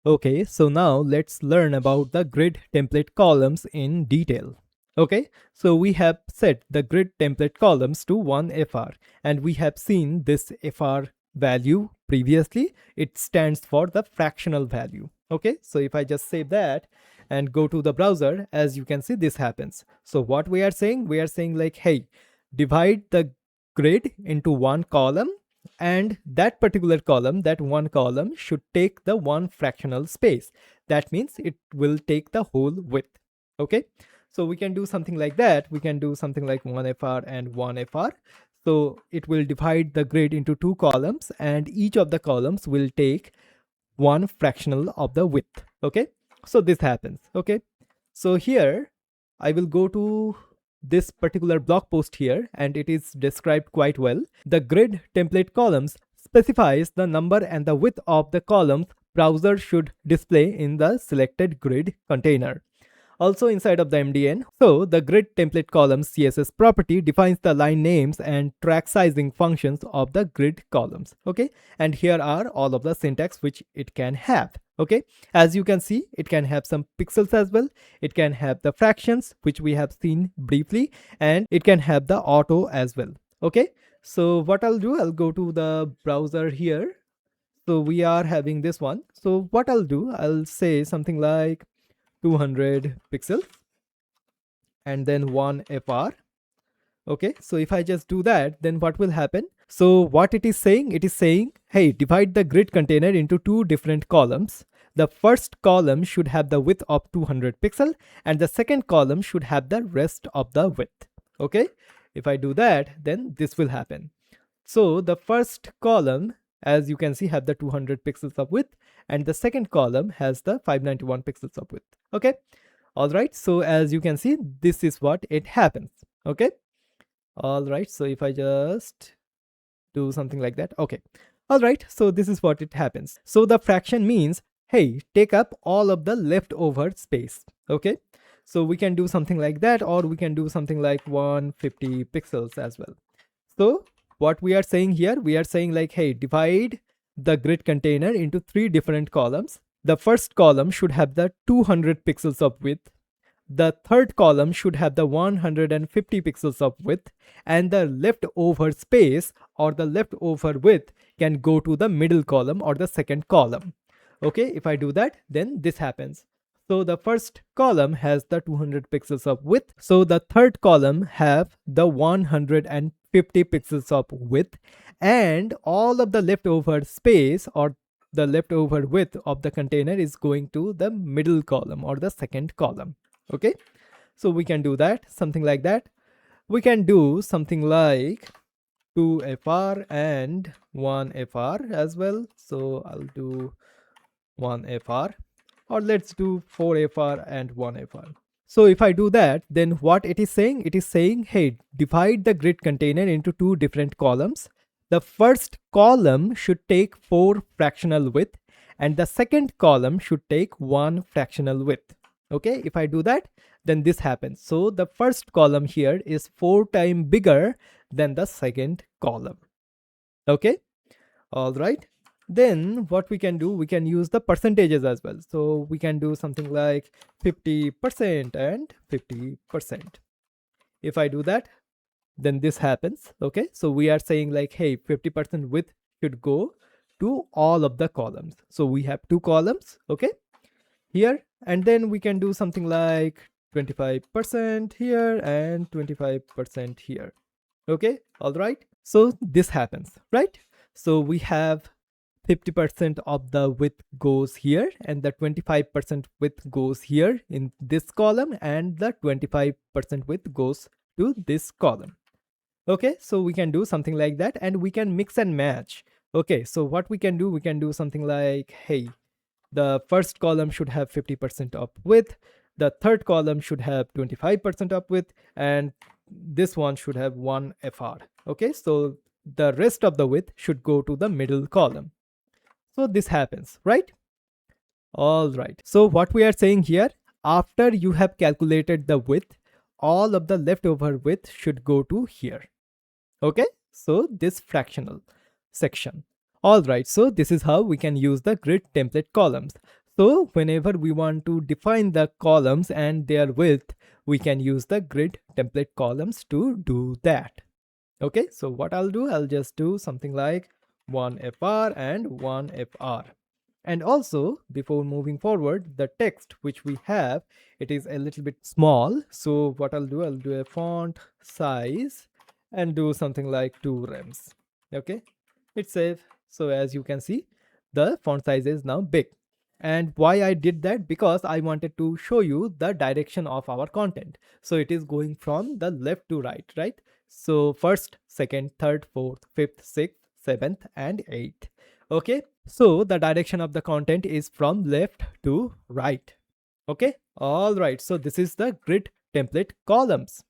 Okay, so now let's learn about the grid template columns in detail. Okay, so we have set the grid template columns to 1FR, and we have seen this FR value previously. It stands for the fractional value. Okay, so if I just save that and go to the browser, as you can see, this happens. So what we are saying like, hey, divide the grid into one column, and that particular column, that one column, should take the one fractional space. That means it will take the whole width. Okay, so we can do something like that. We can do something like 1FR and 1FR. So it will divide the grid into two columns, and each of the columns will take one fractional of the width. Okay, so this happens. Okay, so here I will go to this particular blog post here, and it is described quite well. The grid template columns specifies the number and the width of the columns browser should display in the selected grid container. Also inside of the MDN, so the grid template columns CSS property defines the line names and track sizing functions of the grid columns. Okay, and here are all of the syntax which it can have. Okay, as you can see, it can have some pixels as well. It can have the fractions, which we have seen briefly, and it can have the auto as well. Okay, so what I'll do, I'll go to the browser here. So we are having this one. So what I'll do, I'll say something like 200 pixels and then 1FR. Okay, so if I just do that, then what will happen? So what it is saying, hey, divide the grid container into two different columns. The first column should have the width of 200 pixel, and the second column should have the rest of the width. Okay, if I do that, then this will happen. So the first column, as you can see, have the 200 pixels of width, and the second column has the 591 pixels of width. Okay, all right, so as you can see, this is what it happens. Okay, all right, so if I just do something like that, okay, all right, so this is what it happens. So the fraction means, hey, take up all of the leftover space. Okay, so we can do something like that, or we can do something like 150 pixels as well. So what we are saying here, we are saying like, hey, divide the grid container into three different columns. The first column should have the 200 pixels of width. The third column should have the 150 pixels of width, and the leftover space or the leftover width can go to the middle column or the second column. Okay, if I do that, then this happens. So the first column has the 200 pixels of width. So the third column have the 150 pixels of width, and all of the leftover space or the leftover width of the container is going to the middle column or the second column. Okay, so we can do that, something like that. We can do something like 2FR and 1FR as well. So I'll do 1FR, or let's do 4FR and 1FR. So if I do that, then what it is saying, hey, divide the grid container into two different columns. The first column should take 4 fractional width, and the second column should take 1 fractional width. Okay, if I do that, then this happens. So the first column here is 4 times bigger than the second column. Okay, all right. Then what we can do, we can use the percentages as well. So we can do something like 50% and 50%. If I do that, then this happens. Okay, so we are saying like, hey, 50% width should go to all of the columns. So we have two columns, okay, here, and then we can do something like 25% here and 25% here. Okay, all right, so this happens, right? So we have 50% of the width goes here, and the 25% width goes here in this column, and the 25% width goes to this column. Okay, so we can do something like that, and we can mix and match. Okay, so what we can do, we can do something like, hey, the first column should have 50% of width, the third column should have 25% of width, and this one should have 1FR. Okay, so the rest of the width should go to the middle column. So this happens, right? All right, so what we are saying here, after you have calculated the width, all of the leftover width should go to here. Okay, so this fractional section. All right, so this is how we can use the grid template columns. So whenever we want to define the columns and their width, we can use the grid template columns to do that. Okay, so what I'll do, I'll just do something like 1fr and 1fr. And also, before moving forward, the text which we have, it is a little bit small. So what I'll do a font size and do something like 2 rems. Okay, it's safe. So as you can see, the font size is now big. And why I did that? Because I wanted to show you the direction of our content. So it is going from the left to right, right? So first, second, third, fourth, fifth, sixth, seventh, and eighth. Okay, so the direction of the content is from left to right. Okay, all right. So this is the grid template columns.